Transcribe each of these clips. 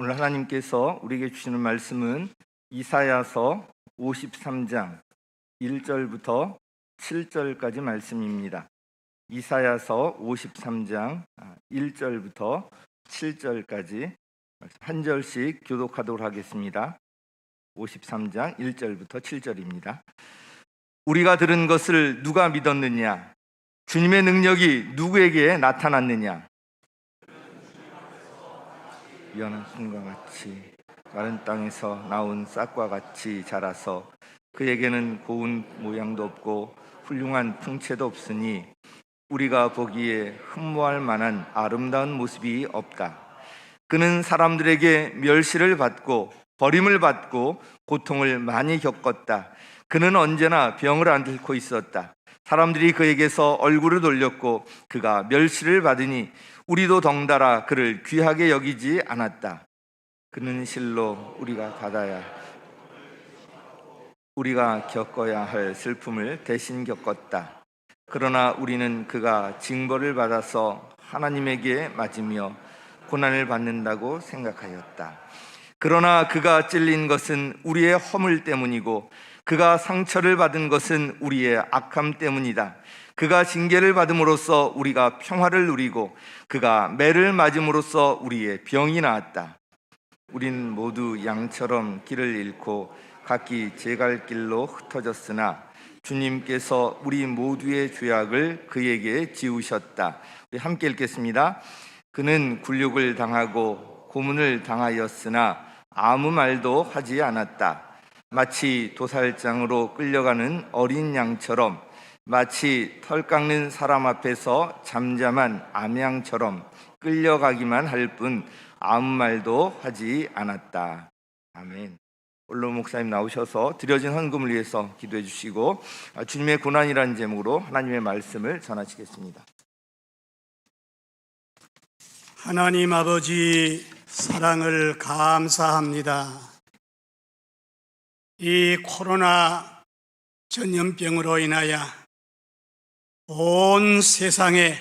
오늘 하나님께서 우리에게 주시는 말씀은 이사야서 53장 1절부터 7절까지 말씀입니다. 이사야서 53장 1절부터 7절까지 한 절씩 교독하도록 하겠습니다. 53장 1절부터 7절입니다. 우리가 들은 것을 누가 믿었느냐? 주님의 능력이 누구에게 나타났느냐? 연한 순과 같이 마른 땅에서 나온 싹과 같이 자라서 그에게는 고운 모양도 없고 훌륭한 풍채도 없으니 우리가 보기에 흠모할 만한 아름다운 모습이 없다. 그는 사람들에게 멸시를 받고 버림을 받고 고통을 많이 겪었다. 그는 언제나 병을 앓고 있었다. 사람들이 그에게서 얼굴을 돌렸고 그가 멸시를 받으니 우리도 덩달아 그를 귀하게 여기지 않았다. 그는 실로 우리가 겪어야 할 슬픔을 대신 겪었다. 그러나 우리는 그가 징벌을 받아서 하나님에게 맞으며 고난을 받는다고 생각하였다. 그러나 그가 찔린 것은 우리의 허물 때문이고 그가 상처를 받은 것은 우리의 악함 때문이다. 그가 징계를 받음으로써 우리가 평화를 누리고 그가 매를 맞음으로써 우리의 병이 나았다. 우린 모두 양처럼 길을 잃고 각기 제 갈 길로 흩어졌으나 주님께서 우리 모두의 죄악을 그에게 지우셨다. 우리 함께 읽겠습니다. 그는 굴욕을 당하고 고문을 당하였으나 아무 말도 하지 않았다. 마치 도살장으로 끌려가는 어린 양처럼, 마치 털 깎는 사람 앞에서 잠잠한 암양처럼 끌려가기만 할 뿐 아무 말도 하지 않았다. 아멘. 올로 목사님 나오셔서 드려진 헌금을 위해서 기도해 주시고 주님의 고난이라는 제목으로 하나님의 말씀을 전하시겠습니다. 하나님 아버지 사랑을 감사합니다. 이 코로나 전염병으로 인하여 온 세상에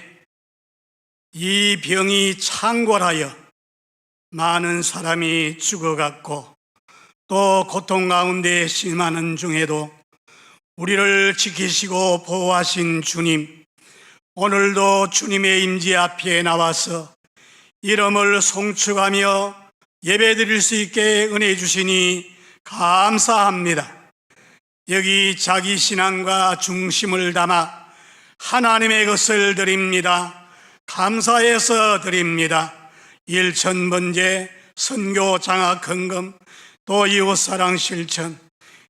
이 병이 창궐하여 많은 사람이 죽어갔고 또 고통 가운데 심하는 중에도 우리를 지키시고 보호하신 주님, 오늘도 주님의 임재 앞에 나와서 이름을 송축하며 예배드릴 수 있게 은혜 주시니 감사합니다. 여기 자기 신앙과 중심을 담아 하나님의 것을 드립니다. 감사해서 드립니다. 1,000번째 선교 장학 헌금, 또 이웃사랑 실천,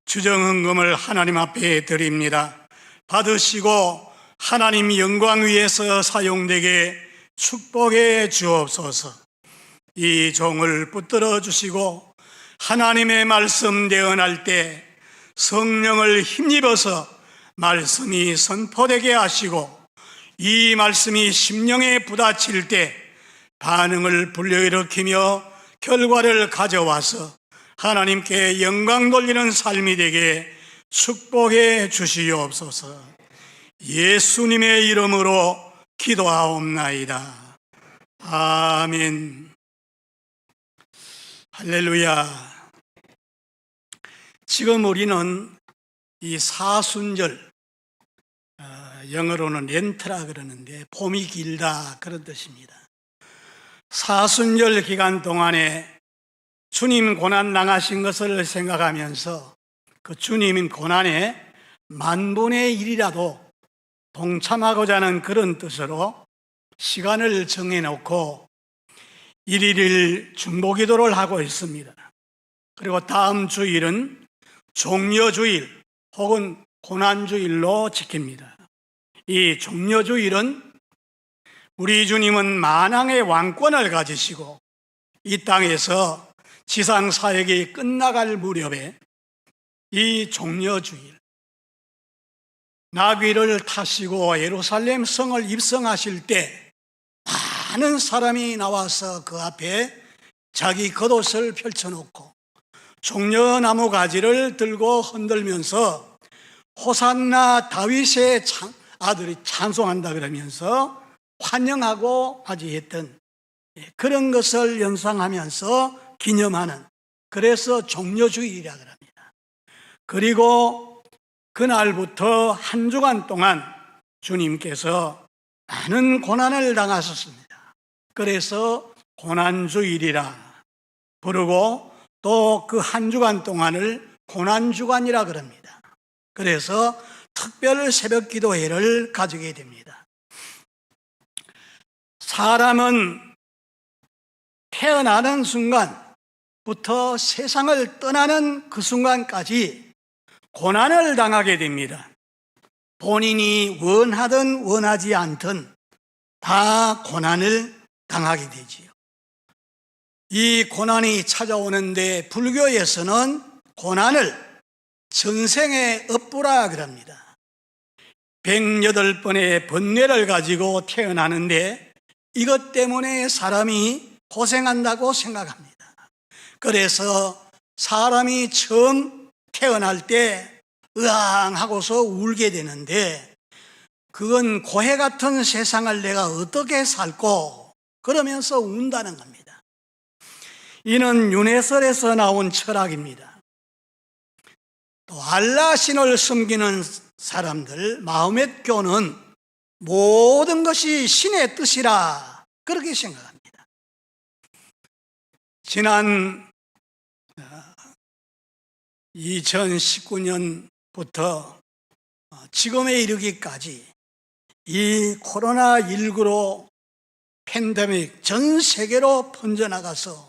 주정 헌금을 하나님 앞에 드립니다. 받으시고 하나님 영광 위에서 사용되게 축복해 주옵소서. 이 종을 붙들어 주시고 하나님의 말씀 대언할 때 성령을 힘입어서 말씀이 선포되게 하시고 이 말씀이 심령에 부딪힐 때 반응을 불러일으키며 결과를 가져와서 하나님께 영광 돌리는 삶이 되게 축복해 주시옵소서. 예수님의 이름으로 기도하옵나이다. 아멘. 할렐루야. 지금 우리는 이 사순절, 영어로는 렌트라 그러는데 봄이 길다 그런 뜻입니다. 사순절 기간 동안에 주님 고난 당하신 것을 생각하면서 그 주님 고난에 만분의 1이라도 동참하고자 하는 그런 뜻으로 시간을 정해놓고 1일 중보기도를 하고 있습니다. 그리고 다음 주일은 종려주일 혹은 고난주일로 지킵니다. 이 종려주일은 우리 주님은 만왕의 왕권을 가지시고 이 땅에서 지상 사역이 끝나갈 무렵에 이 종려주일 나귀를 타시고 예루살렘 성을 입성하실 때 많은 사람이 나와서 그 앞에 자기 겉옷을 펼쳐놓고 종려나무 가지를 들고 흔들면서 호산나 다윗의 아들이 찬송한다 그러면서 환영하고 맞이했던 그런 것을 연상하면서 기념하는, 그래서 종려주일이라 그럽니다. 그리고 그날부터 한 주간 동안 주님께서 많은 고난을 당하셨습니다. 그래서 고난주일이라 부르고 또 그 한 주간 동안을 고난주간이라 그럽니다. 그래서 특별 새벽 기도회를 가지게 됩니다. 사람은 태어나는 순간부터 세상을 떠나는 그 순간까지 고난을 당하게 됩니다. 본인이 원하든 원하지 않든 다 고난을 당하게 되지요. 이 고난이 찾아오는데 불교에서는 고난을 전생의 업부라 그럽니다. 108번의 번뇌를 가지고 태어나는데 이것 때문에 사람이 고생한다고 생각합니다. 그래서 사람이 처음 태어날 때 으앙하고서 울게 되는데 그건 고해 같은 세상을 내가 어떻게 살고 그러면서 운다는 겁니다. 이는 윤회설에서 나온 철학입니다. 또 알라신을 섬기는 사람들 마음의 교는 모든 것이 신의 뜻이라 그렇게 생각합니다. 지난 2019년부터 지금에 이르기까지 이 코로나19로 팬데믹 전 세계로 번져나가서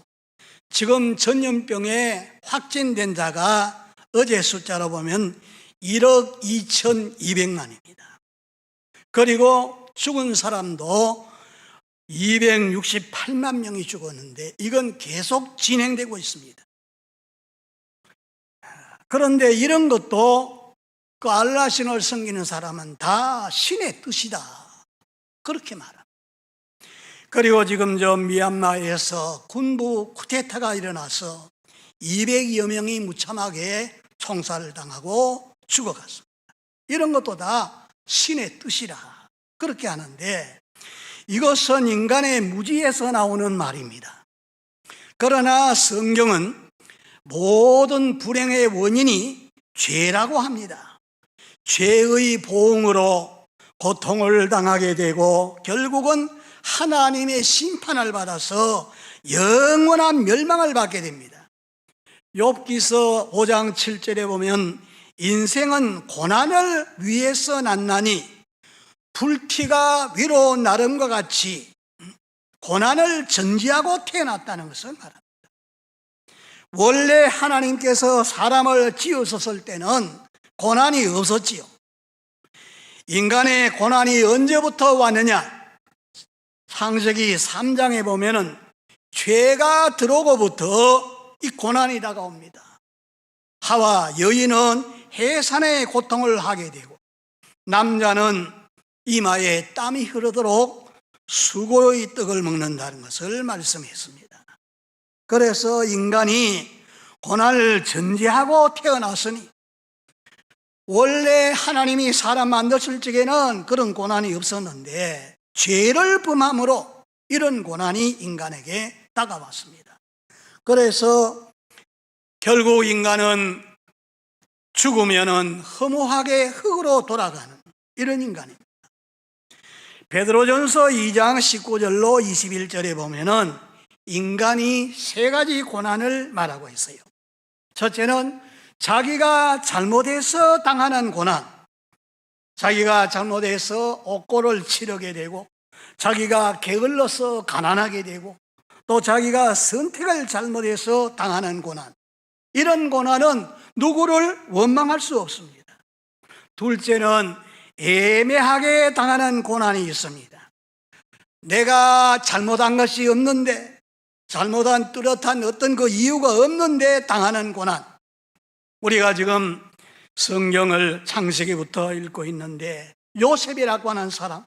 지금 전염병에 확진된 자가 어제 숫자로 보면 1억 2,200만입니다. 그리고 죽은 사람도 268만 명이 죽었는데 이건 계속 진행되고 있습니다. 그런데 이런 것도 그 알라신을 섬기는 사람은 다 신의 뜻이다 그렇게 말합니다. 그리고 지금 저 미얀마에서 군부 쿠데타가 일어나서 200여 명이 무참하게 총살을 당하고 죽어갔습니다. 이런 것도 다 신의 뜻이라 그렇게 하는데 이것은 인간의 무지에서 나오는 말입니다. 그러나 성경은 모든 불행의 원인이 죄라고 합니다. 죄의 보응으로 고통을 당하게 되고 결국은 하나님의 심판을 받아서 영원한 멸망을 받게 됩니다. 욥기서 5장 7절에 보면 인생은 고난을 위해서 났나니 불티가 위로 나름과 같이 고난을 전제하고 태어났다는 것을 말합니다. 원래 하나님께서 사람을 지으셨을 때는 고난이 없었지요. 인간의 고난이 언제부터 왔느냐? 창세기 3장에 보면은 죄가 들어오고부터 이 고난이 다가옵니다. 하와 여인은 해산의 고통을 하게 되고 남자는 이마에 땀이 흐르도록 수고의 떡을 먹는다는 것을 말씀했습니다. 그래서 인간이 고난을 전제하고 태어났으니 원래 하나님이 사람 만드실 적에는 그런 고난이 없었는데 죄를 범함으로 이런 고난이 인간에게 다가왔습니다. 그래서 결국 인간은 죽으면은 허무하게 흙으로 돌아가는 이런 인간입니다. 베드로전서 2장 19절로 21절에 보면은 인간이 세 가지 고난을 말하고 있어요. 첫째는 자기가 잘못해서 당하는 고난, 자기가 잘못해서 옥고를 치르게 되고 자기가 게을러서 가난하게 되고 또 자기가 선택을 잘못해서 당하는 고난, 이런 고난은 누구를 원망할 수 없습니다. 둘째는 애매하게 당하는 고난이 있습니다. 내가 잘못한 것이 없는데, 잘못한 뚜렷한 어떤 그 이유가 없는데 당하는 고난. 우리가 지금 성경을 창세기부터 읽고 있는데 요셉이라고 하는 사람,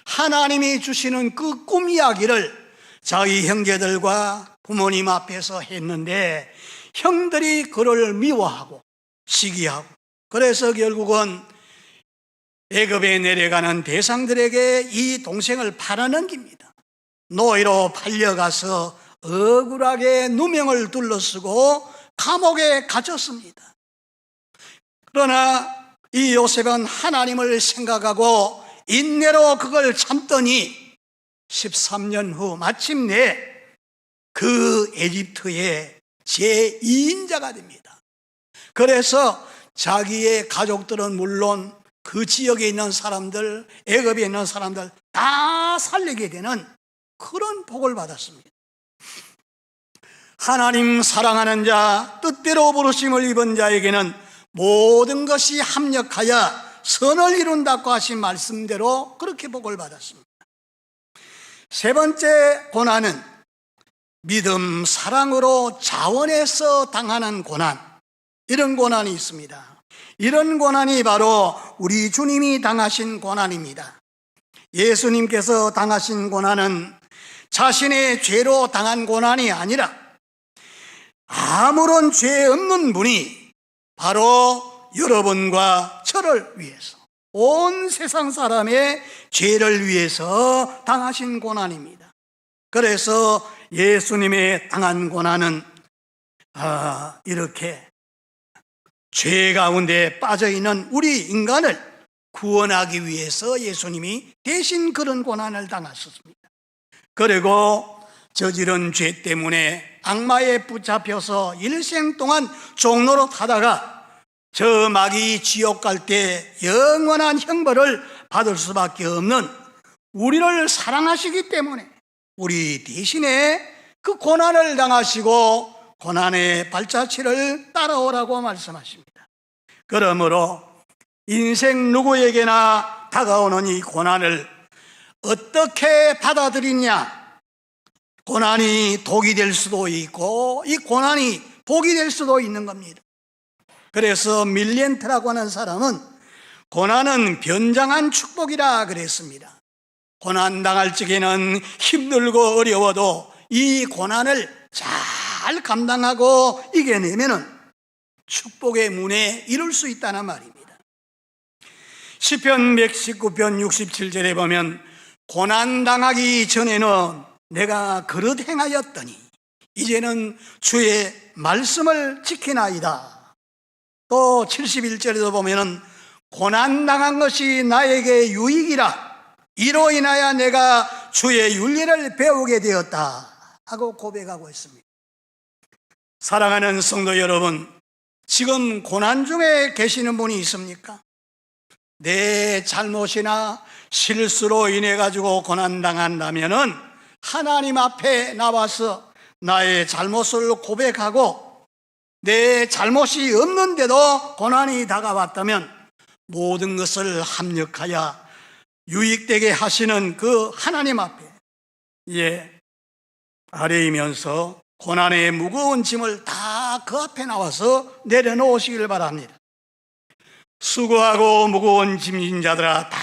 하나님이 주시는 그 꿈 이야기를 자기 형제들과 부모님 앞에서 했는데 형들이 그를 미워하고 시기하고, 그래서 결국은 애굽에 내려가는 대상들에게 이 동생을 팔아넘깁니다. 노예로 팔려가서 억울하게 누명을 둘러쓰고 감옥에 갇혔습니다. 그러나 이 요셉은 하나님을 생각하고 인내로 그걸 참더니 13년 후 마침내 그 에집트의 제2인자가 됩니다. 그래서 자기의 가족들은 물론 그 지역에 있는 사람들, 애굽에 있는 사람들 다 살리게 되는 그런 복을 받았습니다. 하나님 사랑하는 자, 뜻대로 부르심을 입은 자에게는 모든 것이 합력하여 선을 이룬다고 하신 말씀대로 그렇게 복을 받았습니다. 세 번째 고난은 믿음, 사랑으로 자원해서 당하는 고난, 이런 고난이 있습니다. 이런 고난이 바로 우리 주님이 당하신 고난입니다. 예수님께서 당하신 고난은 자신의 죄로 당한 고난이 아니라 아무런 죄 없는 분이 바로 여러분과 저를 위해서, 온 세상 사람의 죄를 위해서 당하신 고난입니다. 그래서 예수님의 당한 고난은 이렇게 죄 가운데 빠져있는 우리 인간을 구원하기 위해서 예수님이 대신 그런 고난을 당하셨습니다. 그리고 저지른 죄 때문에 악마에 붙잡혀서 일생 동안 종로로 타다가 저 마귀 지옥 갈 때 영원한 형벌을 받을 수밖에 없는 우리를 사랑하시기 때문에 우리 대신에 그 고난을 당하시고 고난의 발자취를 따라오라고 말씀하십니다. 그러므로 인생 누구에게나 다가오는 이 고난을 어떻게 받아들이냐, 고난이 독이 될 수도 있고 이 고난이 복이 될 수도 있는 겁니다. 그래서 밀렌트라고 하는 사람은 고난은 변장한 축복이라 그랬습니다. 고난 당할 적에는 힘들고 어려워도 이 고난을 잘 감당하고 이겨내면은 축복의 문에 이룰 수 있다는 말입니다. 시편 119편 67절에 보면 고난 당하기 전에는 내가 그릇 행하였더니 이제는 주의 말씀을 지키나이다. 또 71절에도 보면은 고난 당한 것이 나에게 유익이라 이로 인하여 내가 주의 윤리를 배우게 되었다 하고 고백하고 있습니다. 사랑하는 성도 여러분, 지금 고난 중에 계시는 분이 있습니까? 내 잘못이나 실수로 인해 가지고 고난 당한다면은 하나님 앞에 나와서 나의 잘못을 고백하고 내 잘못이 없는데도 고난이 다가왔다면 모든 것을 합력하여 유익되게 하시는 그 하나님 앞에 아뢰이면서 고난의 무거운 짐을 다 그 앞에 나와서 내려놓으시길 바랍니다. 수고하고 무거운 짐진 자들아 다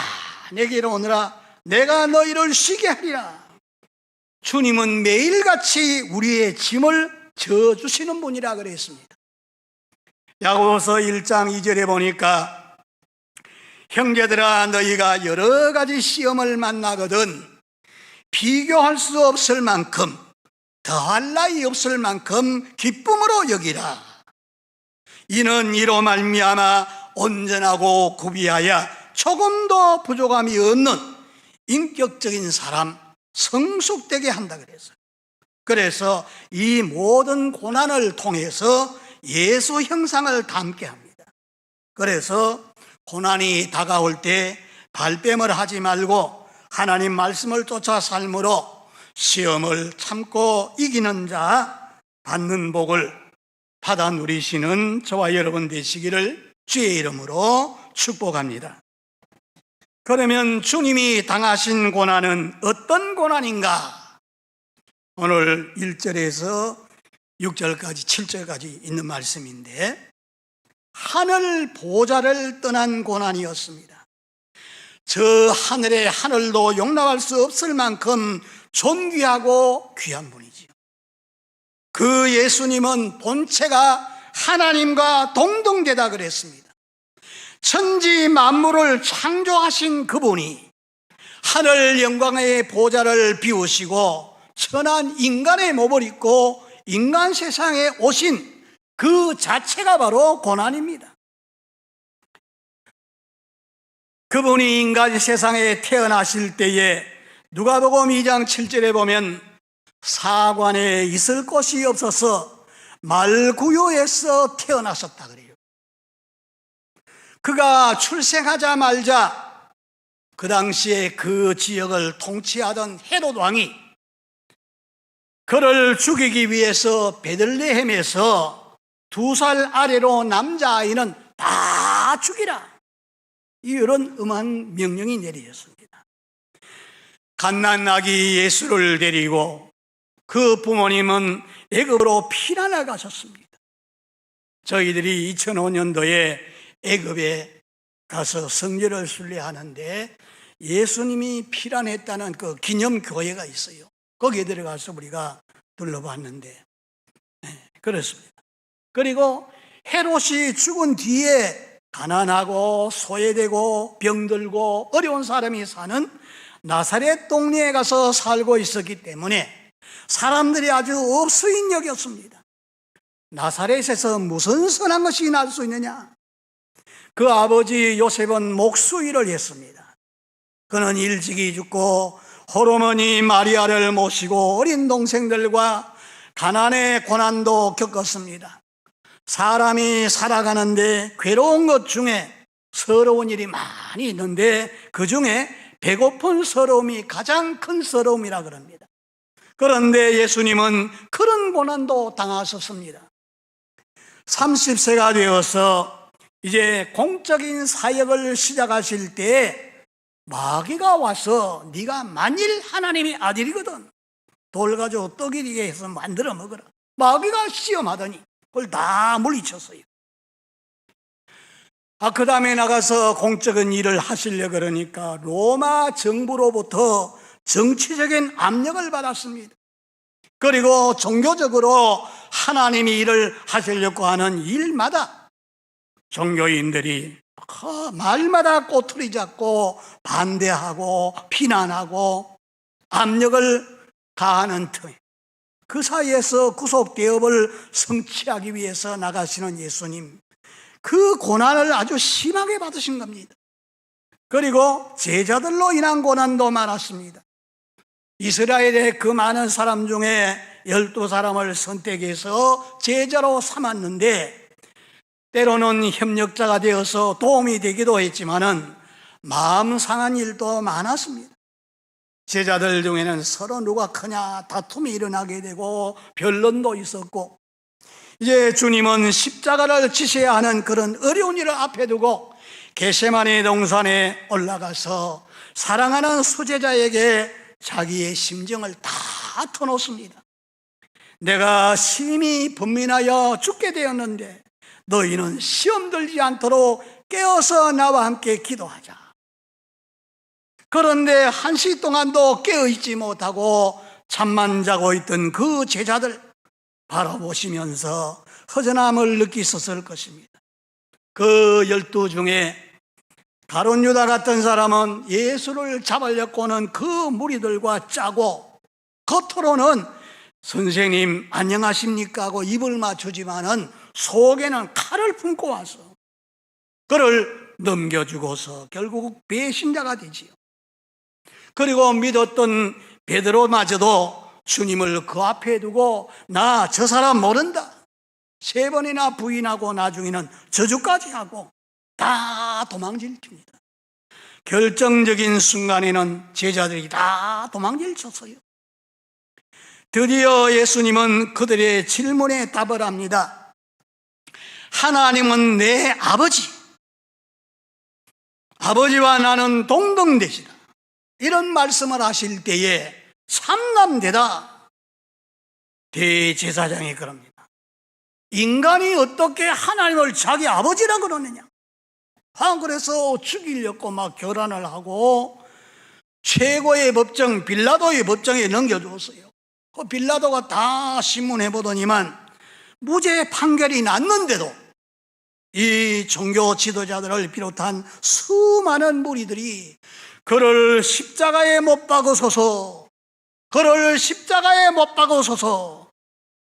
내게로 오너라 내가 너희를 쉬게 하리라. 주님은 매일같이 우리의 짐을 져주시는 분이라 그랬습니다. 야고보서 1장 2절에 보니까 형제들아 너희가 여러 가지 시험을 만나거든 비교할 수 없을 만큼 더할 나위 없을 만큼 기쁨으로 여기라. 이는 이로 말미암아 온전하고 구비하여 조금도 부족함이 없는 인격적인 사람 성숙되게 한다 그랬어요. 그래서 이 모든 고난을 통해서 예수 형상을 닮게 합니다. 그래서 고난이 다가올 때 발뺌을 하지 말고 하나님 말씀을 쫓아 삶으로 시험을 참고 이기는 자 받는 복을 받아 누리시는 저와 여러분 되시기를 주의 이름으로 축복합니다. 그러면 주님이 당하신 고난은 어떤 고난인가? 오늘 1절에서 6절까지 7절까지 있는 말씀인데 하늘 보좌를 떠난 고난이었습니다. 저 하늘의 하늘도 용납할 수 없을 만큼 존귀하고 귀한 분이지요. 그 예수님은 본체가 하나님과 동등되다 그랬습니다. 천지 만물을 창조하신 그분이 하늘 영광의 보좌를 비우시고 천한 인간의 몸을 입고 인간 세상에 오신 그 자체가 바로 고난입니다. 그분이 인간 세상에 태어나실 때에 누가복음 2장 7절에 보면 사관에 있을 곳이 없어서 말구유에서 태어나셨다 그래요. 그가 출생하자마자 그 당시에 그 지역을 통치하던 헤롯 왕이 그를 죽이기 위해서 베들레헴에서 2살 아래로 남자아이는 다 죽이라, 이런 엄한 명령이 내려졌습니다. 갓난아기 예수를 데리고 그 부모님은 애굽으로 피난을 가셨습니다. 저희들이 2005년도에 애굽에 가서 성례를 순례하는데 예수님이 피난했다는 그 기념교회가 있어요. 거기에 들어가서 우리가 둘러봤는데, 그렇습니다. 그리고 헤롯이 죽은 뒤에 가난하고 소외되고 병들고 어려운 사람이 사는 나사렛 동네에 가서 살고 있었기 때문에 사람들이 아주 업수인 여겼습니다. 나사렛에서 무슨 선한 것이 날 수 있느냐? 그 아버지 요셉은 목수일을 했습니다. 그는 일찍이 죽고 홀어머니 마리아를 모시고 어린 동생들과 가난의 고난도 겪었습니다. 사람이 살아가는데 괴로운 것 중에 서러운 일이 많이 있는데 그 중에 배고픈 서러움이 가장 큰 서러움이라 그럽니다. 그런데 예수님은 그런 고난도 당하셨습니다. 30세가 되어서 이제 공적인 사역을 시작하실 때 마귀가 와서 네가 만일 하나님의 아들이거든 돌 가지고 떡이게 해서 만들어 먹어라, 마귀가 시험하더니 그걸 다 물리쳤어요. 그 다음에 나가서 공적인 일을 하시려고 그러니까 로마 정부로부터 정치적인 압력을 받았습니다. 그리고 종교적으로 하나님이 일을 하시려고 하는 일마다 종교인들이 말마다 꼬투리 잡고 반대하고 비난하고 압력을 가하는 틈에 그 사이에서 구속대업을 성취하기 위해서 나가시는 예수님, 그 고난을 아주 심하게 받으신 겁니다. 그리고 제자들로 인한 고난도 많았습니다. 이스라엘의 그 많은 사람 중에 12사람을 선택해서 제자로 삼았는데 때로는 협력자가 되어서 도움이 되기도 했지만은 마음 상한 일도 많았습니다. 제자들 중에는 서로 누가 크냐 다툼이 일어나게 되고 변론도 있었고, 이제 주님은 십자가를 지셔야 하는 그런 어려운 일을 앞에 두고 겟세마네 동산에 올라가서 사랑하는 수제자에게 자기의 심정을 다 터놓습니다. 내가 심히 분민하여 죽게 되었는데 너희는 시험 들지 않도록 깨어서 나와 함께 기도하자. 그런데 1시 동안도 깨어있지 못하고 잠만 자고 있던 그 제자들 바라보시면서 허전함을 느끼셨을 것입니다. 그 12 중에 가룟 유다 같은 사람은 예수를 잡으려고는 그 무리들과 짜고 겉으로는 선생님 안녕하십니까 하고 입을 맞추지만은 속에는 칼을 품고 와서 그를 넘겨주고서 결국 배신자가 되지요. 그리고 믿었던 베드로마저도 주님을 그 앞에 두고 나 저 사람 모른다 3번이나 부인하고 나중에는 저주까지 하고 다 도망질칩니다. 결정적인 순간에는 제자들이 다 도망질 쳤어요. 드디어 예수님은 그들의 질문에 답을 합니다. 하나님은 내 아버지, 아버지와 나는 동등되시다, 이런 말씀을 하실 때에 참남되다 대제사장이 그럽니다. 인간이 어떻게 하나님을 자기 아버지라 그러느냐. 그래서 죽이려고 막 결혼을 하고 최고의 법정 빌라도의 법정에 넘겨줬어요. 그 빌라도가 다 신문해 보더니만 무죄 판결이 났는데도 이 종교 지도자들을 비롯한 수많은 무리들이 그를 십자가에 못 박으소서, 그를 십자가에 못 박으소서.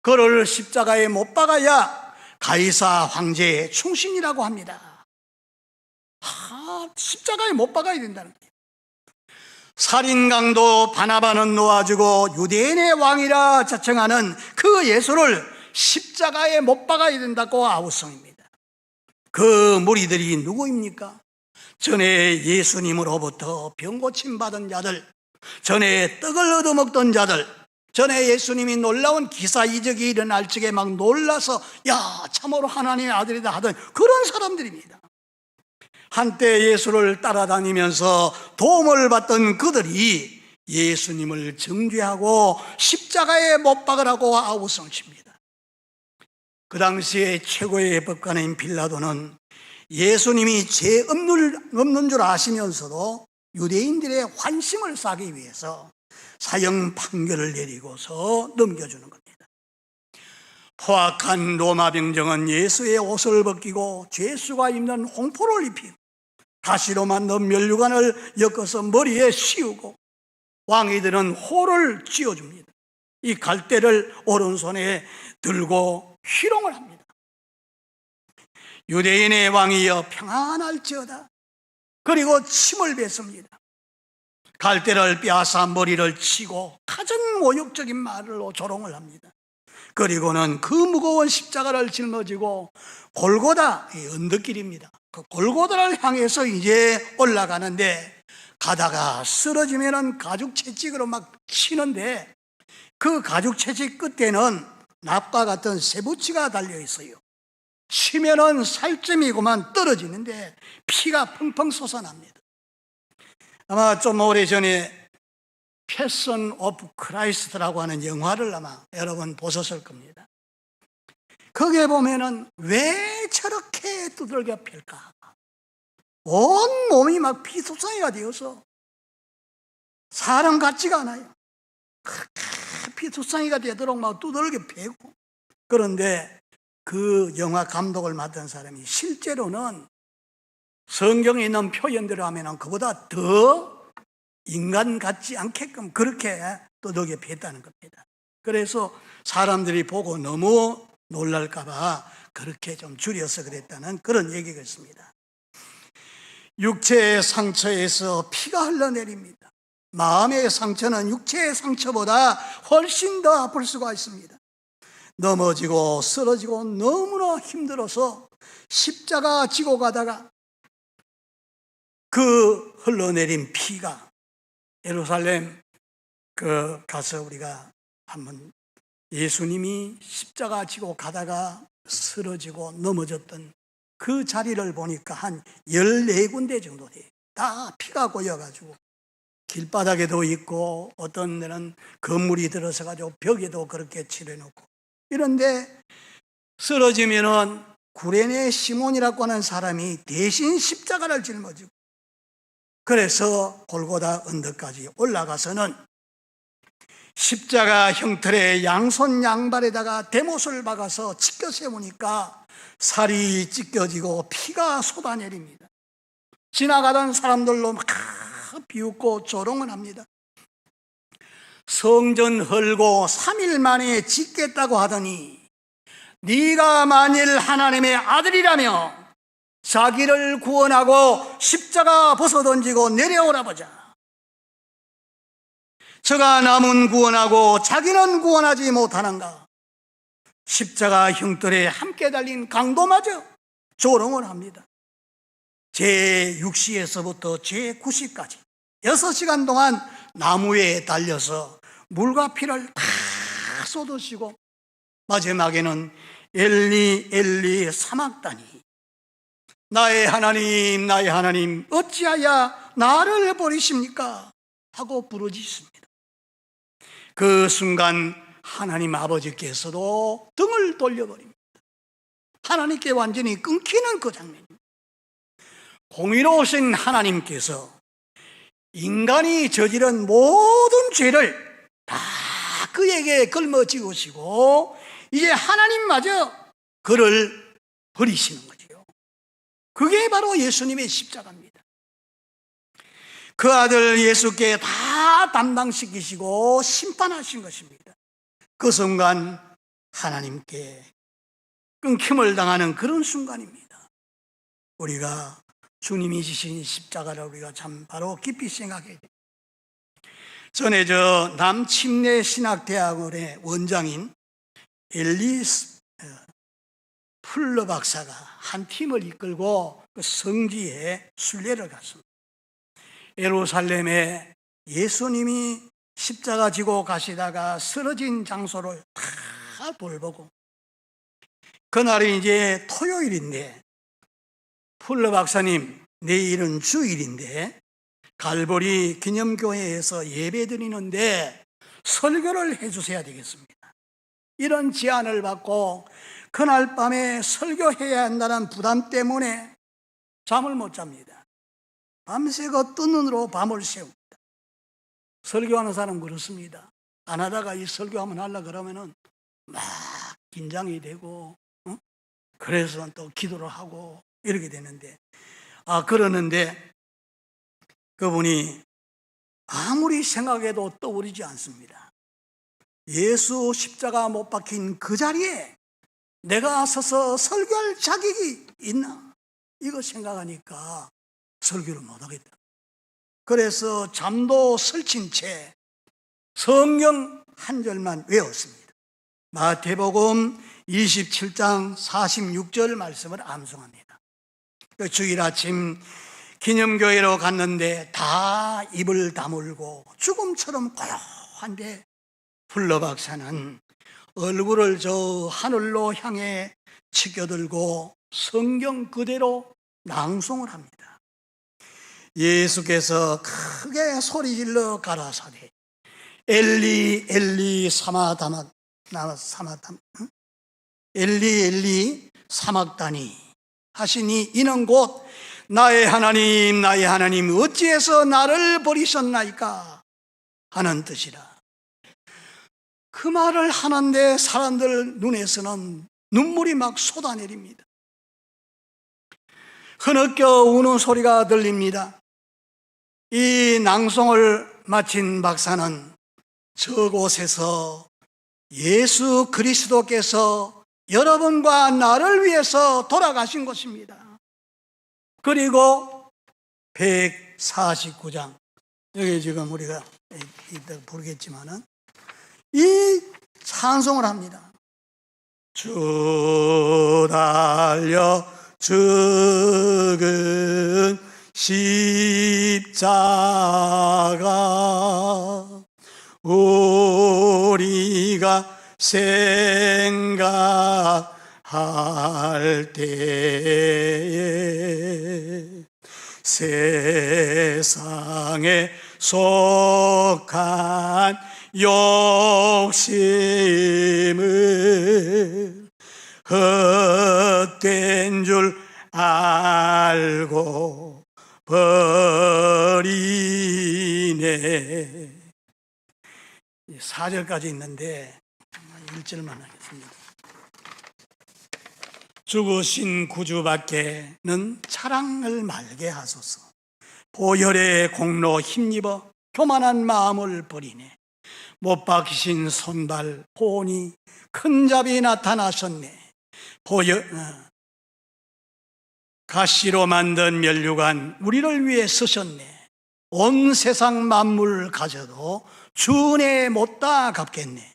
그를 십자가에 못 박아야 가이사 황제의 충신이라고 합니다. 십자가에 못 박아야 된다는 거예요. 살인강도 바나바는 놓아주고 유대인의 왕이라 자청하는 그 예수를 십자가에 못 박아야 된다고 아우성입니다. 그 무리들이 누구입니까? 전에 예수님으로부터 병고침 받은 자들, 전에 떡을 얻어먹던 자들, 전에 예수님이 놀라운 기사 이적이 일어날 적에 막 놀라서 야 참으로 하나님의 아들이다 하던 그런 사람들입니다. 한때 예수를 따라다니면서 도움을 받던 그들이 예수님을 정죄하고 십자가에 못 박으라고 아우성칩니다. 그 당시에 최고의 법관인 빌라도는 예수님이 죄 없는 줄 아시면서도 유대인들의 환심을 사기 위해서 사형 판결을 내리고서 넘겨주는 겁니다. 포악한 로마 병정은 예수의 옷을 벗기고 죄수가 입는 홍포를 입히고 가시로 만든 면류관을 엮어서 머리에 씌우고 왕이들은 호를 쥐어줍니다. 이 갈대를 오른손에 들고 희롱을 합니다. 유대인의 왕이여 평안할지어다. 그리고 침을 뱉습니다. 갈대를 빼앗아 머리를 치고 가장 모욕적인 말로 조롱을 합니다. 그리고는 그 무거운 십자가를 짊어지고 골고다, 이 언덕길입니다. 그 골고다를 향해서 이제 올라가는데 가다가 쓰러지면은 가죽 채찍으로 막 치는데 그 가죽 채찍 끝에는 납과 같은 쇠붙이가 달려 있어요. 치면은 살점이고만 떨어지는데 피가 펑펑 솟아납니다. 아마 좀 오래전에 패션 오브 크라이스트라고 하는 영화를 아마 여러분 보셨을 겁니다. 거기에 보면은 왜 저렇게 두들겨 팰까? 온 몸이 막 피투성이가 되어서 사람 같지가 않아요. 피투성이가 되도록 막 두들겨 패고. 그런데 그 영화 감독을 맡은 사람이 실제로는 성경에 있는 표현대로 하면 그보다 더 인간 같지 않게끔 그렇게 두들겨 팼다는 겁니다. 그래서 사람들이 보고 너무 놀랄까봐 그렇게 좀 줄여서 그랬다는 그런 얘기가 있습니다. 육체의 상처에서 피가 흘러내립니다. 마음의 상처는 육체의 상처보다 훨씬 더 아플 수가 있습니다. 넘어지고 쓰러지고 너무나 힘들어서 십자가 지고 가다가 그 흘러내린 피가 예루살렘 가서 우리가 한번 예수님이 십자가 지고 가다가 쓰러지고 넘어졌던 그 자리를 보니까 한 14군데 정도 돼요. 다 피가 고여가지고 길바닥에도 있고 어떤 데는 건물이 들어서가지고 벽에도 그렇게 칠해놓고 이런데 쓰러지면은 구레네 시몬이라고 하는 사람이 대신 십자가를 짊어지고 그래서 골고다 언덕까지 올라가서는 십자가 형틀에 양손 양발에다가 대못을 박아서 찢겨 세우니까 살이 찢겨지고 피가 쏟아내립니다. 지나가던 사람들로 막 비웃고 조롱을 합니다. 성전 헐고 3일 만에 짓겠다고 하더니 네가 만일 하나님의 아들이라며 자기를 구원하고 십자가 벗어던지고 내려오라 보자. 저가 남은 구원하고 자기는 구원하지 못하는가. 십자가 형틀에 함께 달린 강도마저 조롱을 합니다. 제6시에서부터 제9시까지 6시간 동안 나무에 달려서 물과 피를 다 쏟으시고 마지막에는 엘리 엘리 사막다니 나의 하나님 어찌하여 나를 버리십니까? 하고 부르짖습니다. 그 순간 하나님 아버지께서도 등을 돌려버립니다. 하나님께 완전히 끊기는 그 장면입니다. 공의로우신 하나님께서 인간이 저지른 모든 죄를 다 그에게 걸머지우시고 이제 하나님마저 그를 버리시는 거죠. 그게 바로 예수님의 십자가입니다. 그 아들 예수께 다 다 담당시키시고 심판하신 것입니다. 그 순간 하나님께 끊김을 당하는 그런 순간입니다. 우리가 주님이 지신 십자가를 우리가 참 바로 깊이 생각해야 됩니다. 전에 남침례 신학대학원의 원장인 엘리스 풀러 박사가 한 팀을 이끌고 그 성지에 순례를 갔습니다. 예루살렘에 예수님이 십자가 지고 가시다가 쓰러진 장소를 다 돌보고, 그날이 이제 토요일인데, 풀러 박사님 내일은 주일인데 갈보리 기념교회에서 예배 드리는데 설교를 해주셔야 되겠습니다. 이런 제안을 받고 그날 밤에 설교해야 한다는 부담 때문에 잠을 못 잡니다. 밤새고 뜬 눈으로 밤을 새웁니다. 설교하는 사람은 그렇습니다. 안 하다가 이 설교하면 하려고 그러면은 막 긴장이 되고, 그래서 또 기도를 하고 이렇게 되는데, 그러는데 그분이 아무리 생각해도 떠오르지 않습니다. 예수 십자가 못 박힌 그 자리에 내가 서서 설교할 자격이 있나? 이거 생각하니까 설교를 못하겠다. 그래서 잠도 설친 채 성경 한 절만 외웠습니다. 마태복음 27장 46절 말씀을 암송합니다. 주일 아침 기념교회로 갔는데 다 입을 다물고 죽음처럼 고요한데 풀러 박사는 얼굴을 저 하늘로 향해 치켜들고 성경 그대로 낭송을 합니다. 예수께서 크게 소리질러 가라사대 엘리 엘리 엘리 엘리 사막다니 하시니 이는 곧 나의 하나님 나의 하나님 어찌해서 나를 버리셨나이까 하는 뜻이라. 그 말을 하는데 사람들 눈에서는 눈물이 막 쏟아내립니다. 흐느껴 우는 소리가 들립니다. 이 낭송을 마친 박사는 저곳에서 예수 그리스도께서 여러분과 나를 위해서 돌아가신 것입니다. 그리고 149장, 여기 지금 우리가 이따 부르겠지만은 이 찬송을 합니다. 주 달려 죽은 십자가 우리가 생각할 때에 세상에 속한 욕심을 헛된 줄 알고 버리네. 4절까지 있는데 1절만 하겠습니다. 죽으신 구주밖에는 자랑을 말게 하소서. 보혈의 공로 힘입어 교만한 마음을 버리네. 못 박히신 손발 보니 큰 잡이 나타나셨네. 가시로 만든 면류관 우리를 위해 쓰셨네. 온 세상 만물 가져도 주은혜 못다 갚겠네.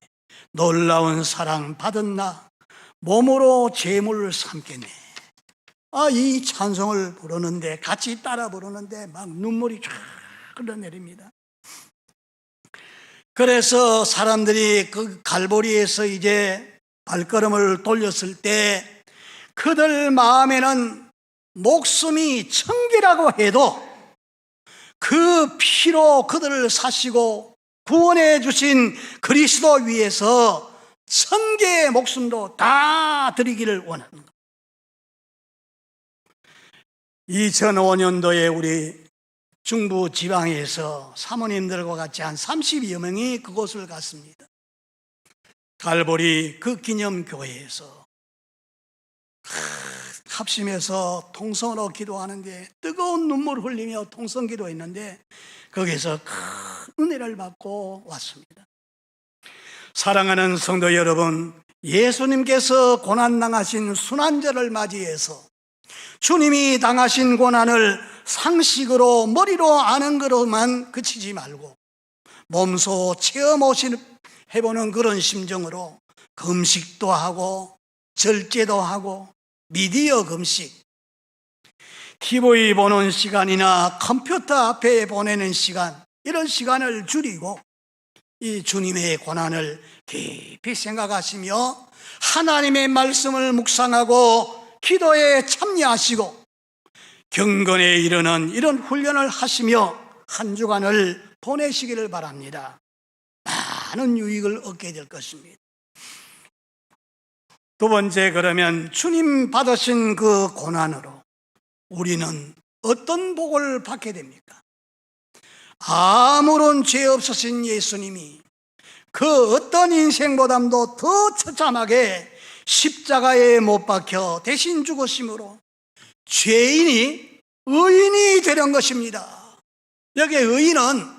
놀라운 사랑 받은 나 몸으로 제물 삼겠네. 이 찬송을 부르는데 같이 따라 부르는데 막 눈물이 쫙 흘러내립니다. 그래서 사람들이 그 갈보리에서 이제 발걸음을 돌렸을 때 그들 마음에는 목숨이 천개라고 해도 그 피로 그들을 사시고 구원해 주신 그리스도 위에서 1000개의 목숨도 다 드리기를 원하는 것. 2005년도에 우리 중부 지방에서 사모님들과 같이 한 30여 명이 그곳을 갔습니다. 갈보리 그 기념교회에서 합심해서 통성으로 기도하는데 뜨거운 눈물 흘리며 통성 기도했는데 거기서 큰 은혜를 받고 왔습니다. 사랑하는 성도 여러분, 예수님께서 고난당하신 순환절을 맞이해서 주님이 당하신 고난을 상식으로 머리로 아는 것으로만 그치지 말고 몸소 체험해보는 그런 심정으로 금식도 하고 절제도 하고 미디어 금식, TV 보는 시간이나 컴퓨터 앞에 보내는 시간, 이런 시간을 줄이고 이 주님의 고난을 깊이 생각하시며 하나님의 말씀을 묵상하고 기도에 참여하시고 경건에 이르는 이런 훈련을 하시며 한 주간을 보내시기를 바랍니다. 많은 유익을 얻게 될 것입니다. 두 번째, 그러면 주님 받으신 그 고난으로 우리는 어떤 복을 받게 됩니까? 아무런 죄 없으신 예수님이 그 어떤 인생보담도 더 처참하게 십자가에 못 박혀 대신 죽으심으로 죄인이 의인이 되는 것입니다. 여기 의인은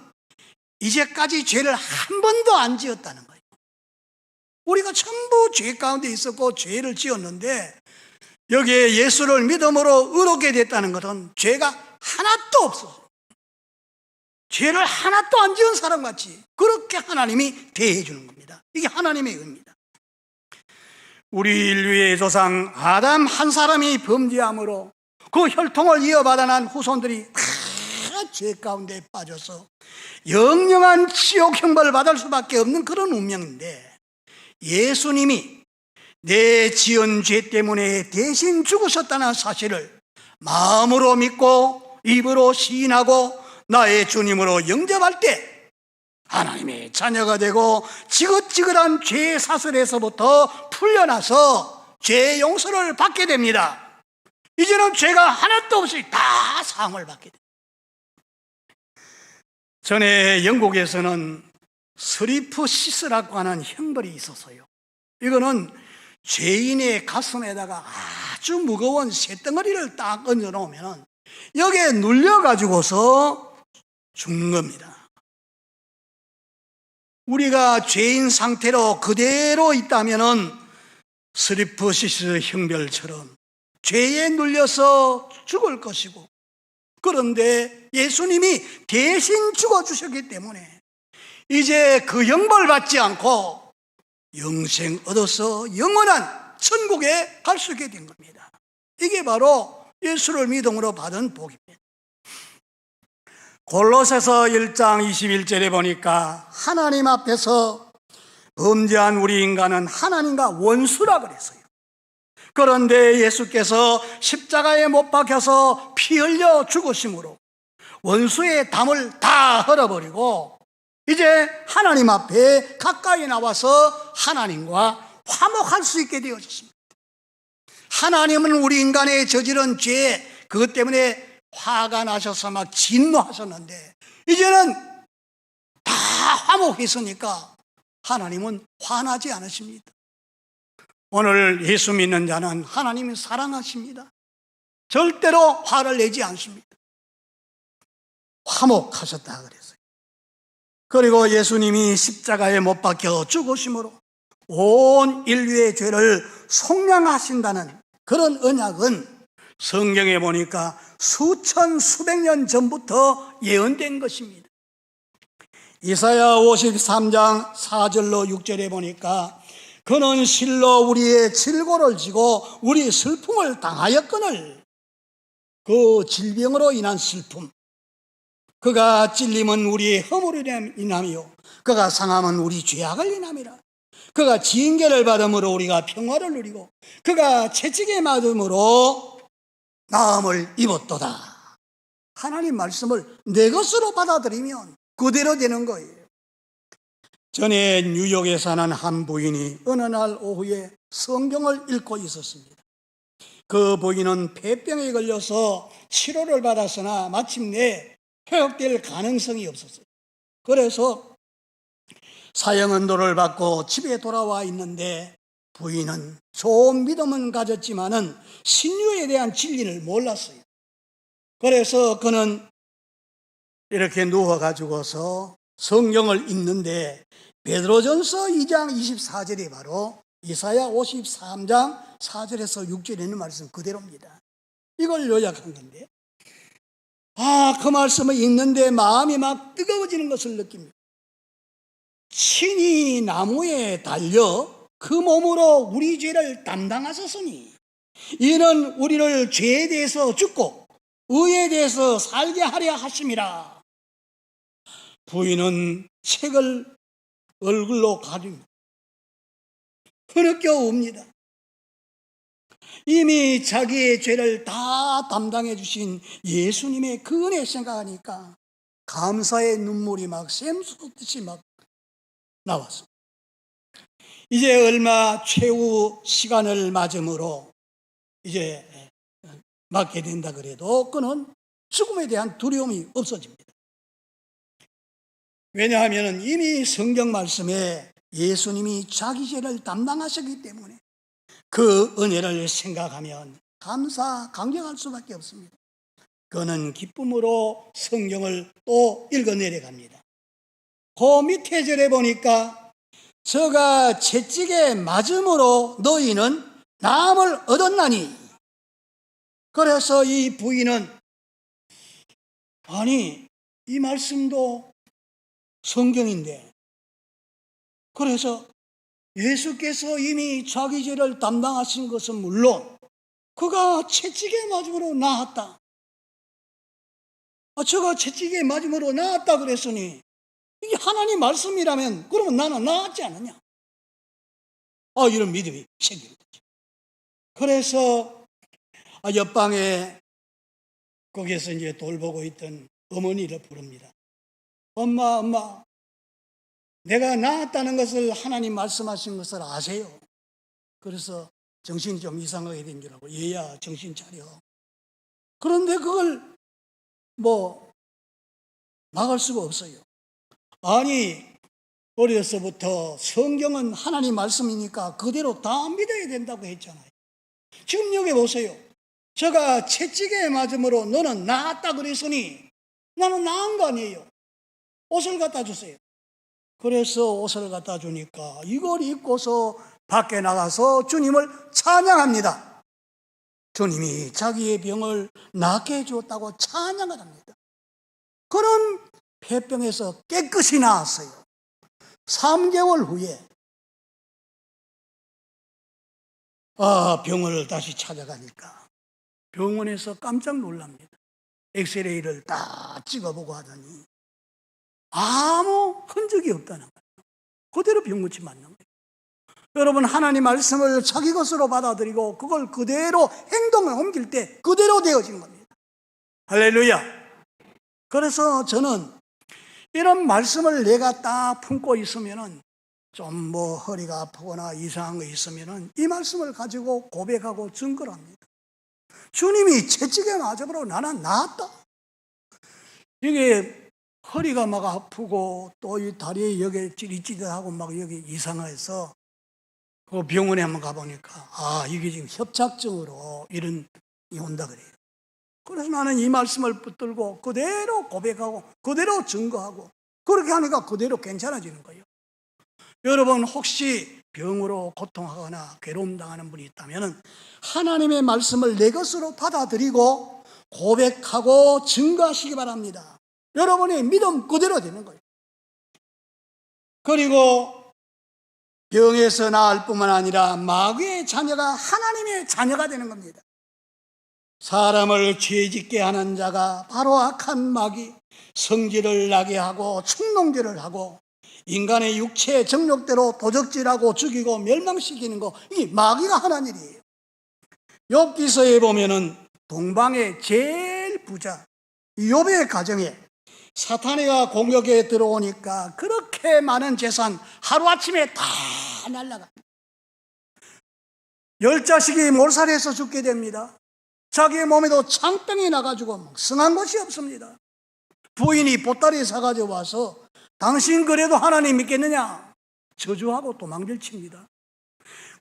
이제까지 죄를 한 번도 안 지었다는 거예요. 우리가 전부 죄 가운데 있었고 죄를 지었는데 여기에 예수를 믿음으로 의롭게 됐다는 것은 죄가 하나도 없어. 죄를 하나도 안 지은 사람같이 그렇게 하나님이 대해 주는 겁니다. 이게 하나님의 의입니다. 우리 인류의 조상 아담 한 사람이 범죄함으로 그 혈통을 이어받아 난 후손들이 다 죄 가운데 빠져서 영영한 지옥 형벌을 받을 수밖에 없는 그런 운명인데 예수님이 내 지은 죄 때문에 대신 죽으셨다는 사실을 마음으로 믿고 입으로 시인하고 나의 주님으로 영접할 때 하나님의 자녀가 되고 지긋지긋한 죄 사슬에서부터 풀려나서 죄 용서를 받게 됩니다. 이제는 죄가 하나도 없이 다 사함을 받게 됩니다. 전에 영국에서는 스리프 시스라고 하는 형벌이 있었어요. 이거는 죄인의 가슴에다가 아주 무거운 쇳덩어리를 딱 얹어 놓으면 여기에 눌려가지고서 죽는 겁니다. 우리가 죄인 상태로 그대로 있다면은 스리프시스 형벌처럼 죄에 눌려서 죽을 것이고, 그런데 예수님이 대신 죽어주셨기 때문에 이제 그 형벌 받지 않고 영생 얻어서 영원한 천국에 갈 수 있게 된 겁니다. 이게 바로 예수를 믿음으로 받은 복입니다. 골로새서 1장 21절에 보니까 하나님 앞에서 범죄한 우리 인간은 하나님과 원수라 그랬어요. 그런데 예수께서 십자가에 못 박혀서 피 흘려 죽으심으로 원수의 담을 다 헐어버리고 이제 하나님 앞에 가까이 나와서 하나님과 화목할 수 있게 되어졌습니다. 하나님은 우리 인간의 저지른 죄, 그것 때문에 화가 나셔서 막 진노하셨는데 이제는 다 화목했으니까 하나님은 화나지 않으십니다. 오늘 예수 믿는 자는 하나님이 사랑하십니다. 절대로 화를 내지 않습니다. 화목하셨다 그랬어요. 그리고 예수님이 십자가에 못 박혀 죽으심으로 온 인류의 죄를 속량하신다는 그런 언약은 성경에 보니까 수천 수백 년 전부터 예언된 것입니다. 이사야 53장 4절로 6절에 보니까 그는 실로 우리의 질고를 지고 우리 슬픔을 당하였거늘, 그 질병으로 인한 슬픔, 그가 찔림은 우리의 허물을 인하며 그가 상함은 우리 죄악을 인함이라. 그가 징계를 받음으로 우리가 평화를 누리고 그가 채찍에 맞음으로 나음을 입었도다. 하나님 말씀을 내 것으로 받아들이면 그대로 되는 거예요. 전에 뉴욕에 사는 한 부인이 어느 날 오후에 성경을 읽고 있었습니다. 그 부인은 폐병에 걸려서 치료를 받았으나 마침내 회복될 가능성이 없었어요. 그래서 사형언도를 받고 집에 돌아와 있는데 부인은 좋은 믿음은 가졌지만은 신유에 대한 진리를 몰랐어요. 그래서 그는 이렇게 누워가지고서 성경을 읽는데 베드로전서 2장 24절이 바로 이사야 53장 4절에서 6절에 있는 말씀 그대로입니다. 이걸 요약한 건데, 그 말씀을 읽는데 마음이 막 뜨거워지는 것을 느낍니다. 친히 나무에 달려 그 몸으로 우리 죄를 담당하셨으니 이는 우리를 죄에 대해서 죽고 의에 대해서 살게 하려 하심이라. 부인은 책을 얼굴로 가립니다. 흐느껴 웁니다. 이미 자기의 죄를 다 담당해 주신 예수님의 그 은혜 생각하니까 감사의 눈물이 막 샘솟듯이 막 나왔습니다. 이제 얼마 최후 시간을 맞음으로 이제 맞게 된다 그래도 그는 죽음에 대한 두려움이 없어집니다. 왜냐하면 이미 성경 말씀에 예수님이 자기 죄를 담당하셨기 때문에 그 은혜를 생각하면 감격할 수밖에 없습니다. 그는 기쁨으로 성경을 또 읽어내려갑니다. 그 밑에 절에 보니까 저가 채찍에 맞음으로 너희는 나음을 얻었나니. 그래서 이 부인은 아니 이 말씀도 성경인데, 그래서 예수께서 이미 자기 죄를 담당하신 것은 물론 그가 채찍에 맞음으로 나았다. 저가 채찍에 맞음으로 나았다 그랬으니 이게 하나님 말씀이라면 그러면 나는 나았지 않느냐? 이런 믿음이 생기는 거죠. 그래서 옆방에 거기에서 이제 돌보고 있던 어머니를 부릅니다. 엄마, 내가 나았다는 것을 하나님 말씀하신 것을 아세요? 그래서 정신이 좀 이상하게 된 줄 알고, 얘야 정신 차려. 그런데 그걸 막을 수가 없어요. 아니 어려서부터 성경은 하나님 말씀이니까 그대로 다 믿어야 된다고 했잖아요. 지금 여기 보세요. 제가 채찍에 맞음으로 너는 나았다 그랬으니 나는 나은 거 아니에요. 옷을 갖다 주세요. 그래서 옷을 갖다 주니까 이걸 입고서 밖에 나가서 주님을 찬양합니다. 주님이 자기의 병을 낫게 해주었다고 찬양을 합니다. 그런 폐병에서 깨끗이 나았어요. 3개월 후에 병원을 다시 찾아가니까 병원에서 깜짝 놀랍니다. 엑스레이를 딱 찍어보고 하더니 아무 흔적이 없다는 거예요. 그대로 병고치 맞는 거예요. 여러분, 하나님 말씀을 자기 것으로 받아들이고 그걸 그대로 행동을 옮길 때 그대로 되어진 겁니다. 할렐루야. 그래서 저는 이런 말씀을 내가 딱 품고 있으면은 좀 허리가 아프거나 이상한 거 있으면은 이 말씀을 가지고 고백하고 증거를 합니다. 주님이 채찍에 맞음으로 나는 나았다. 이게 허리가 막 아프고 또 이 다리에 여기 찌릿찌릿하고 막 여기 이상해서 그 병원에 한번 가보니까 이게 지금 협착증으로 이런 이 온다 그래요. 그래서 나는 이 말씀을 붙들고 그대로 고백하고 그대로 증거하고 그렇게 하니까 그대로 괜찮아지는 거예요. 여러분, 혹시 병으로 고통하거나 괴로움 당하는 분이 있다면 하나님의 말씀을 내 것으로 받아들이고 고백하고 증거하시기 바랍니다. 여러분의 믿음 그대로 되는 거예요. 그리고 병에서 나을 뿐만 아니라 마귀의 자녀가 하나님의 자녀가 되는 겁니다. 사람을 죄짓게 하는 자가 바로 악한 마귀, 성질을 나게 하고 충동질을 하고 인간의 육체 정욕대로 도적질하고 죽이고 멸망시키는 거, 이게 마귀가 하는 일이에요. 욥기서에 보면은 동방의 제일 부자 욥의 가정에 사탄이가 공격에 들어오니까 그렇게 많은 재산 하루아침에 다 날아갑니다. 10자식이 몰살해서 죽게 됩니다. 자기의 몸에도 창병이 나가지고 먹성한 것이 없습니다. 부인이 보따리 사가지고 와서 당신 그래도 하나님 믿겠느냐? 저주하고 도망질 칩니다.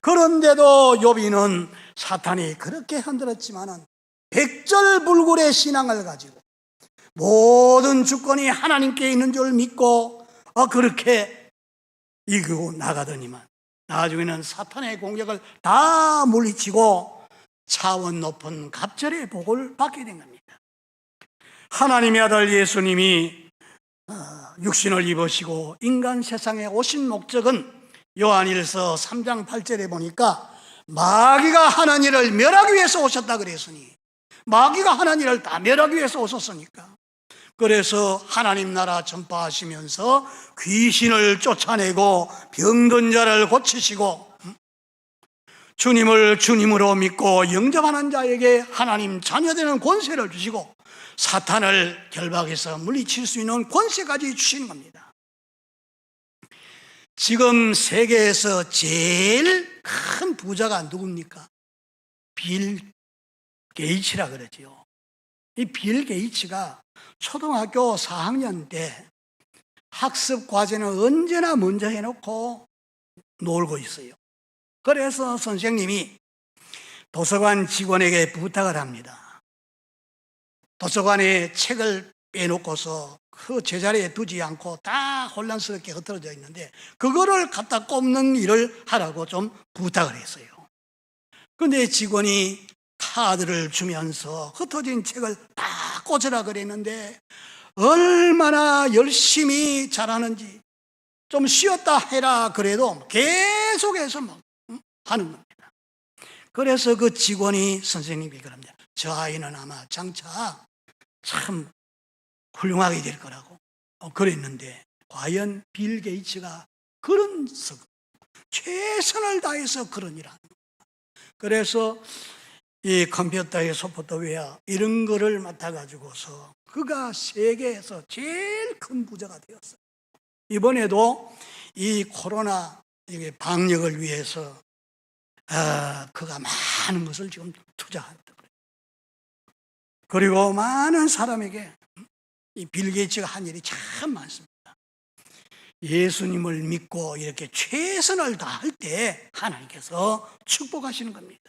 그런데도 욥이는 사탄이 그렇게 흔들었지만은 백절불굴의 신앙을 가지고 모든 주권이 하나님께 있는 줄 믿고 그렇게 이기고 나가더니만 나중에는 사탄의 공격을 다 물리치고 차원 높은 갑절의 복을 받게 된 겁니다. 하나님의 아들 예수님이 육신을 입으시고 인간 세상에 오신 목적은 요한일서 3장 8절에 보니까 마귀가 하는 일을 멸하기 위해서 오셨다 그랬으니, 마귀가 하는 일을 다 멸하기 위해서 오셨으니까, 그래서 하나님 나라 전파하시면서 귀신을 쫓아내고 병든 자를 고치시고 주님을 주님으로 믿고 영접하는 자에게 하나님 자녀되는 권세를 주시고 사탄을 결박해서 물리칠 수 있는 권세까지 주시는 겁니다. 지금 세계에서 제일 큰 부자가 누굽니까? 빌 게이츠라 그러지요. 이 빌 게이츠가 초등학교 4학년 때 학습 과제는 언제나 먼저 해놓고 놀고 있어요. 그래서 선생님이 도서관 직원에게 부탁을 합니다. 도서관에 책을 빼놓고서 그 제자리에 두지 않고 다 혼란스럽게 흩어져 있는데 그거를 갖다 꼽는 일을 하라고 좀 부탁을 했어요. 그런데 직원이 카드를 주면서 흩어진 책을 다 꽂으라 그랬는데 얼마나 열심히 잘하는지, 좀 쉬었다 해라 그래도 계속해서 막 하는 겁니다. 그래서 그 직원이 선생님이 그럽니다. 저 아이는 아마 장차 참 훌륭하게 될 거라고 그랬는데, 과연 빌 게이츠가 그런 최선을 다해서 그런 일을 하는 겁니다. 그래서 이 컴퓨터의 소프트웨어 이런 거를 맡아가지고서 그가 세계에서 제일 큰 부자가 되었어요. 이번에도 이 코로나 방역을 위해서 그가 많은 것을 지금 투자한다. 그리고 많은 사람에게 이 빌 게이츠가 한 일이 참 많습니다. 예수님을 믿고 이렇게 최선을 다할 때 하나님께서 축복하시는 겁니다.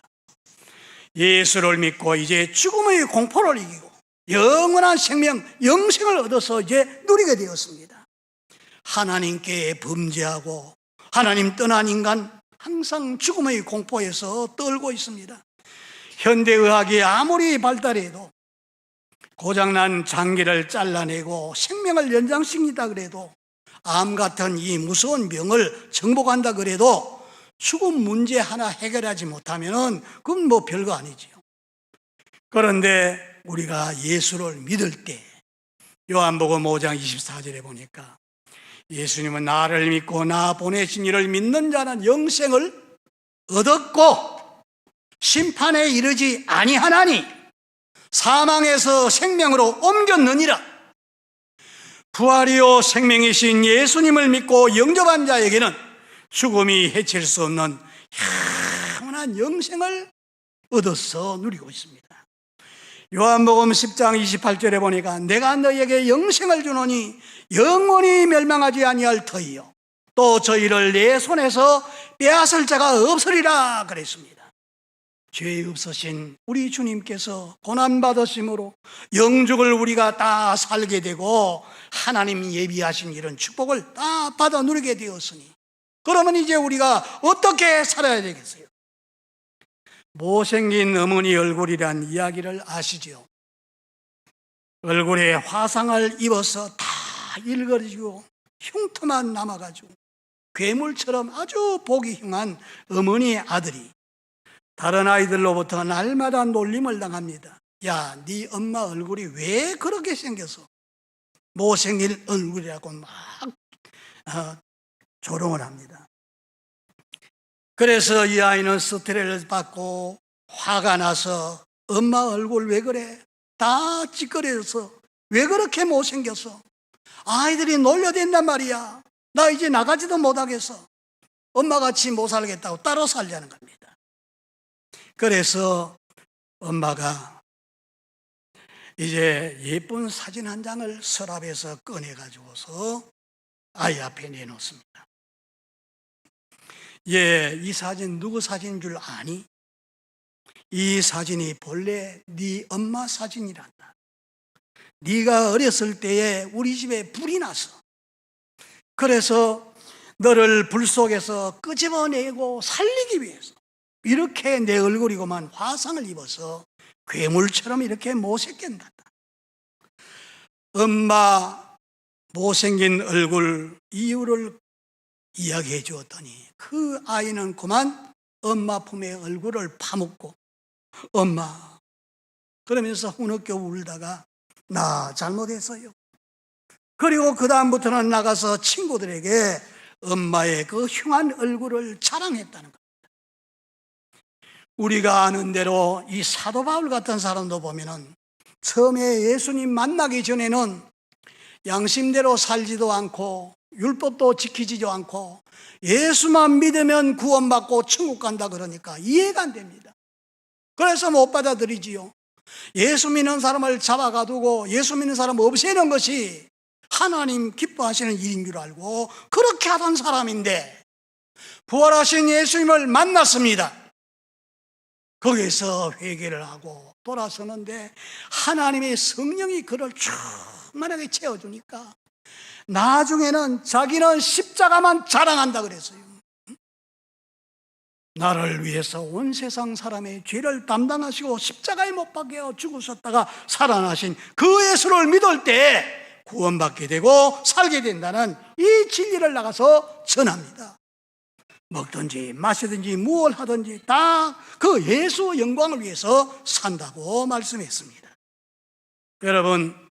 예수를 믿고 이제 죽음의 공포를 이기고 영원한 생명, 영생을 얻어서 이제 누리게 되었습니다. 하나님께 범죄하고 하나님 떠난 인간 항상 죽음의 공포에서 떨고 있습니다. 현대의학이 아무리 발달해도 고장난 장기를 잘라내고 생명을 연장시킨다 그래도, 암 같은 이 무서운 병을 정복한다 그래도 죽음 문제 하나 해결하지 못하면 그건 뭐 별거 아니지요. 그런데 우리가 예수를 믿을 때 요한복음 5장 24절에 보니까 예수님은 나를 믿고 나 보내신 이를 믿는 자는 영생을 얻었고 심판에 이르지 아니하나니 사망에서 생명으로 옮겼느니라. 부활이요 생명이신 예수님을 믿고 영접한 자에게는 죽음이 해칠 수 없는 영원한 영생을 얻어서 누리고 있습니다. 요한복음 10장 28절에 보니까 내가 너희에게 영생을 주노니 영원히 멸망하지 아니할 터이요 또 저희를 내 손에서 빼앗을 자가 없으리라 그랬습니다. 죄 없으신 우리 주님께서 고난받으심으로 영죽을 우리가 다 살게 되고 하나님 예비하신 이런 축복을 다 받아 누리게 되었으니, 그러면 이제 우리가 어떻게 살아야 되겠어요? 못생긴 어머니 얼굴이란 이야기를 아시죠? 얼굴에 화상을 입어서 다 일그러지고 흉터만 남아가지고 괴물처럼 아주 보기 흉한 어머니의 아들이 다른 아이들로부터 날마다 놀림을 당합니다. 야, 네 엄마 얼굴이 왜 그렇게 생겼어? 못생긴 얼굴이라고 막 조롱을 합니다. 그래서 이 아이는 스트레스를 받고 화가 나서 엄마 얼굴 왜 그래? 다 찌꺼려서 왜 그렇게 못생겼어? 아이들이 놀려댄단 말이야. 나 이제 나가지도 못하겠어. 엄마같이 못 살겠다고 따로 살자는 겁니다. 그래서 엄마가 이제 예쁜 사진 한 장을 서랍에서 꺼내가지고서 아이 앞에 내놓습니다. 이 사진 누구 사진인 줄 아니? 이 사진이 본래 네 엄마 사진이란다. 네가 어렸을 때에 우리 집에 불이 났어. 그래서 너를 불 속에서 끄집어내고 살리기 위해서 이렇게 내 얼굴이고만 화상을 입어서 괴물처럼 이렇게 못생겼단다. 엄마 못생긴 얼굴 이유를 이야기해 주었더니 그 아이는 그만 엄마 품에 얼굴을 파묻고 엄마 그러면서 흐느껴 울다가 나 잘못했어요. 그리고 그 다음부터는 나가서 친구들에게 엄마의 그 흉한 얼굴을 자랑했다는 겁니다. 우리가 아는 대로 이 사도 바울 같은 사람도 보면은 처음에 예수님 만나기 전에는 양심대로 살지도 않고 율법도 지키지도 않고 예수만 믿으면 구원받고 천국 간다 그러니까 이해가 안 됩니다. 그래서 못 받아들이지요. 예수 믿는 사람을 잡아가두고 예수 믿는 사람 없애는 것이 하나님 기뻐하시는 일인 줄 알고 그렇게 하던 사람인데 부활하신 예수님을 만났습니다. 거기서 회개를 하고 돌아서는데 하나님의 성령이 그를 충만하게 채워주니까 나중에는 자기는 십자가만 자랑한다 그랬어요. 나를 위해서 온 세상 사람의 죄를 담당하시고 십자가에 못 박혀 죽으셨다가 살아나신 그 예수를 믿을 때 구원받게 되고 살게 된다는 이 진리를 나가서 전합니다. 먹든지 마시든지 무엇을 하든지 다 그 예수 영광을 위해서 산다고 말씀했습니다. 여러분,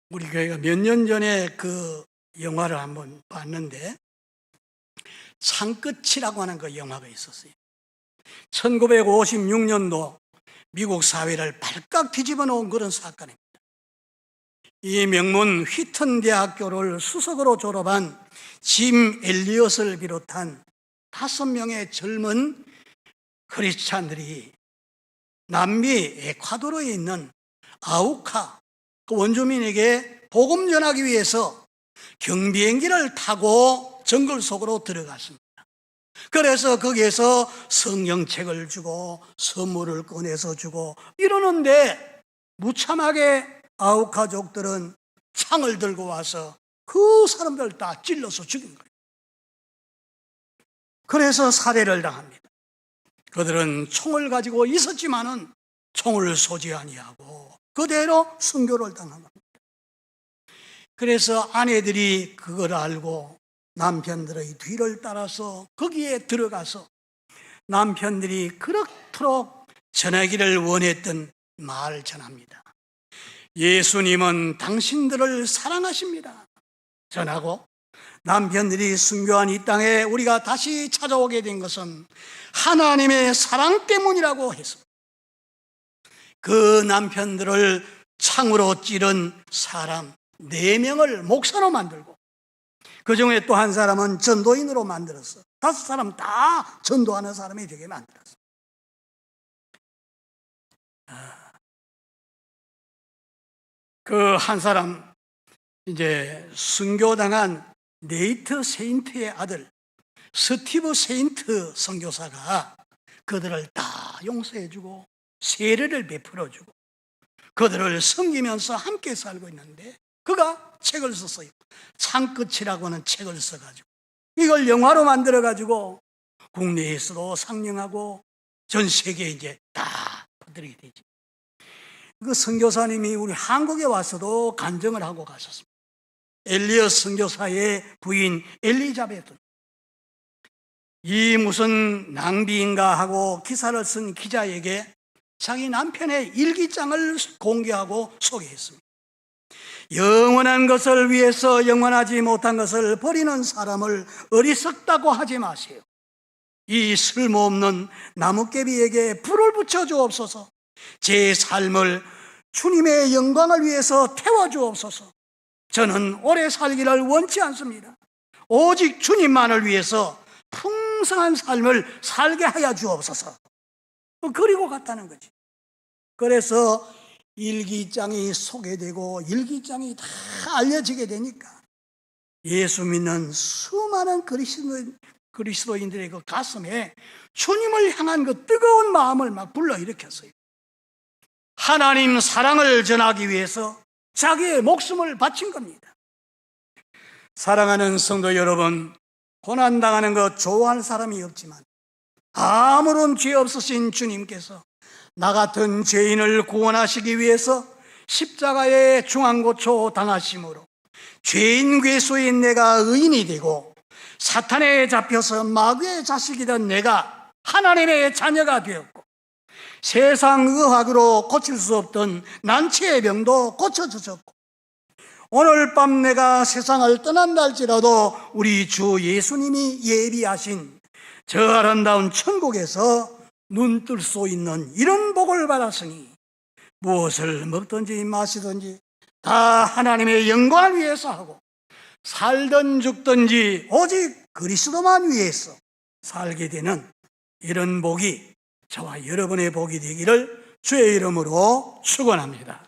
우리 교회가 몇 년 전에 그 영화를 한번 봤는데 창끝이라고 하는 그 영화가 있었어요. 1956년도 미국 사회를 발칵 뒤집어 놓은 그런 사건입니다. 이 명문 휘튼 대학교를 수석으로 졸업한 짐 엘리엇을 비롯한 5명의 젊은 크리스찬들이 남미 에콰도르에 있는 아우카 그 원주민에게 복음 전하기 위해서 경비행기를 타고 정글 속으로 들어갔습니다. 그래서 거기에서 성경책을 주고 선물을 꺼내서 주고 이러는데 무참하게 아우카족들은 창을 들고 와서 그 사람들 다 찔러서 죽인 거예요. 그래서 살해를 당합니다. 그들은 총을 가지고 있었지만은 총을 쏘지 아니하고 그대로 순교를 당한 겁니다. 그래서 아내들이 그걸 알고 남편들의 뒤를 따라서 거기에 들어가서 남편들이 그렇도록 전하기를 원했던 말을 전합니다. 예수님은 당신들을 사랑하십니다. 전하고 남편들이 순교한 이 땅에 우리가 다시 찾아오게 된 것은 하나님의 사랑 때문이라고 했습니다. 그 남편들을 창으로 찌른 사람 4명을 목사로 만들고 그 중에 또 한 사람은 전도인으로 만들었어. 5사람 다 전도하는 사람이 되게 만들었어. 그 한 사람 이제 순교당한 네이트 세인트의 아들 스티브 세인트 선교사가 그들을 다 용서해주고 세례를 베풀어주고 그들을 섬기면서 함께 살고 있는데 그가 책을 썼어요. 창끝이라고 하는 책을 써가지고 이걸 영화로 만들어가지고 국내에서도 상영하고 전 세계에 이제 다 퍼뜨리게 되지. 그 선교사님이 우리 한국에 와서도 간증을 하고 가셨습니다. 엘리엇 선교사의 부인 엘리자베트 이 무슨 낭비인가 하고 기사를 쓴 기자에게 자기 남편의 일기장을 공개하고 소개했습니다. 영원한 것을 위해서 영원하지 못한 것을 버리는 사람을 어리석다고 하지 마세요. 이 쓸모없는 나뭇개비에게 불을 붙여 주옵소서. 제 삶을 주님의 영광을 위해서 태워 주옵소서. 저는 오래 살기를 원치 않습니다. 오직 주님만을 위해서 풍성한 삶을 살게 하여 주옵소서. 그리고 갔다는 거지. 그래서 일기장이 소개되고 일기장이 다 알려지게 되니까 예수 믿는 수많은 그리스도인들의 그 가슴에 주님을 향한 그 뜨거운 마음을 막 불러일으켰어요. 하나님 사랑을 전하기 위해서 자기의 목숨을 바친 겁니다. 사랑하는 성도 여러분, 고난당하는 것 좋아하는 사람이 없지만 아무런 죄 없으신 주님께서 나 같은 죄인을 구원하시기 위해서 십자가에 중앙고초 당하심으로 죄인 괴수인 내가 의인이 되고 사탄에 잡혀서 마귀의 자식이던 내가 하나님의 자녀가 되었고 세상 의학으로 고칠 수 없던 난치의 병도 고쳐주셨고 오늘 밤 내가 세상을 떠난다 할지라도 우리 주 예수님이 예비하신 저 아름다운 천국에서 눈 뜰 수 있는 이런 복을 받았으니 무엇을 먹든지 마시든지 다 하나님의 영광을 위해서 하고 살든 죽든지 오직 그리스도만 위해서 살게 되는 이런 복이 저와 여러분의 복이 되기를 주의 이름으로 축원합니다.